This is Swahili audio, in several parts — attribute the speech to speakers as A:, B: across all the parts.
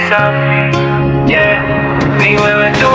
A: safi, yeah, ni wewe tu.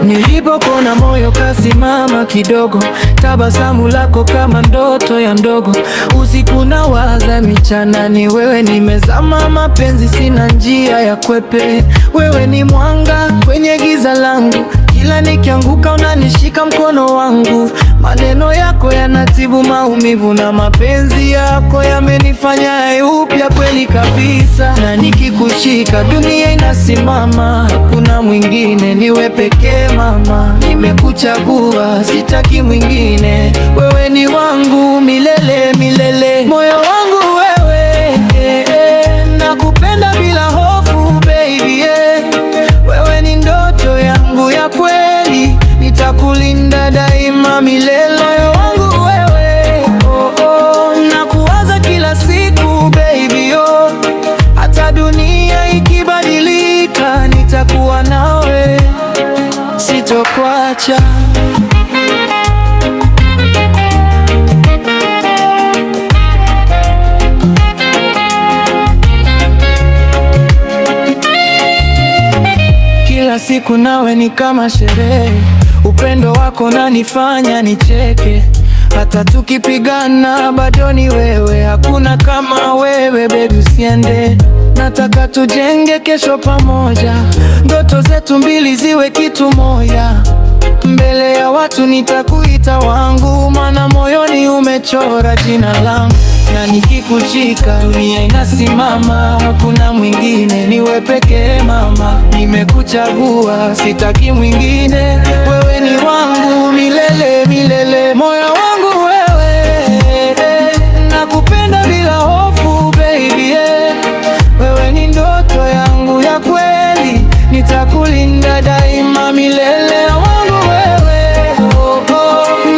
B: Nilipokona moyo kasimama kidogo, tabasamu lako kama ndoto ya ndogo. Usiku nawaza, mchana ni wewe, nimezama mapenzi, sina njia ya kwepe. Wewe ni mwanga kwenye giza langu, kila nikianguka unanishika mkono wangu. Maneno yako yanatibu maumivu na mapenzi yako yamenifanya upya kweli kabisa. Na nikikushika dunia inasimama, hakuna mwingine, niwe pekee mama. Nimekuchagua, sitaki mwingine, wewe ni wangu milele milele. Moyo wangu wewe, nakupenda bila hofu baby, wewe ni ndoto yangu ya kweli, nitakulinda daima milele. Moyo wangu wewe, nakuwaza kila siku baby, hata dunia ikibadilika, nitakuwa nawe, sitokuacha. Kila siku nawe ni kama sherehe, upendo wako nanifanya nicheke. Hata tukipigana bado ni wewe, hakuna kama wewe baby, usiende. Nataka tujenge kesho pamoja, ndoto zetu mbili ziwe kitu moja. Mbele ya watu nitakuita wangu, maana moyoni umechora jina langu. Na nikikushika dunia inasimama, hakuna mwingine, niwe pekee mama. Nimekuchagua, sitaki mwingine, wewe ni wangu milele milele. Moyo wangu wewe, nakupenda bila hofu baby, wewe ni ndoto yangu ya kweli, nitakulinda daima milele. Wangu wewe,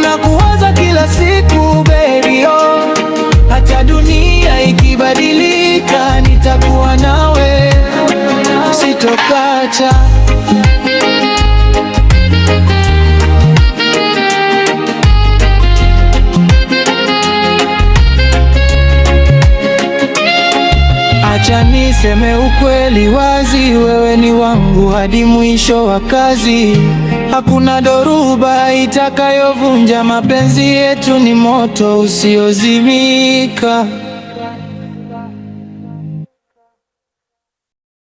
B: nakuwaza kila siku baby, hata dunia ikibadilika, nitakuwa nawe, sitokuacha. Acha niseme ukweli wazi, wewe ni wangu hadi mwisho wa kazi. Hakuna dhoruba itakayovunja mapenzi yetu, ni moto usiozimika.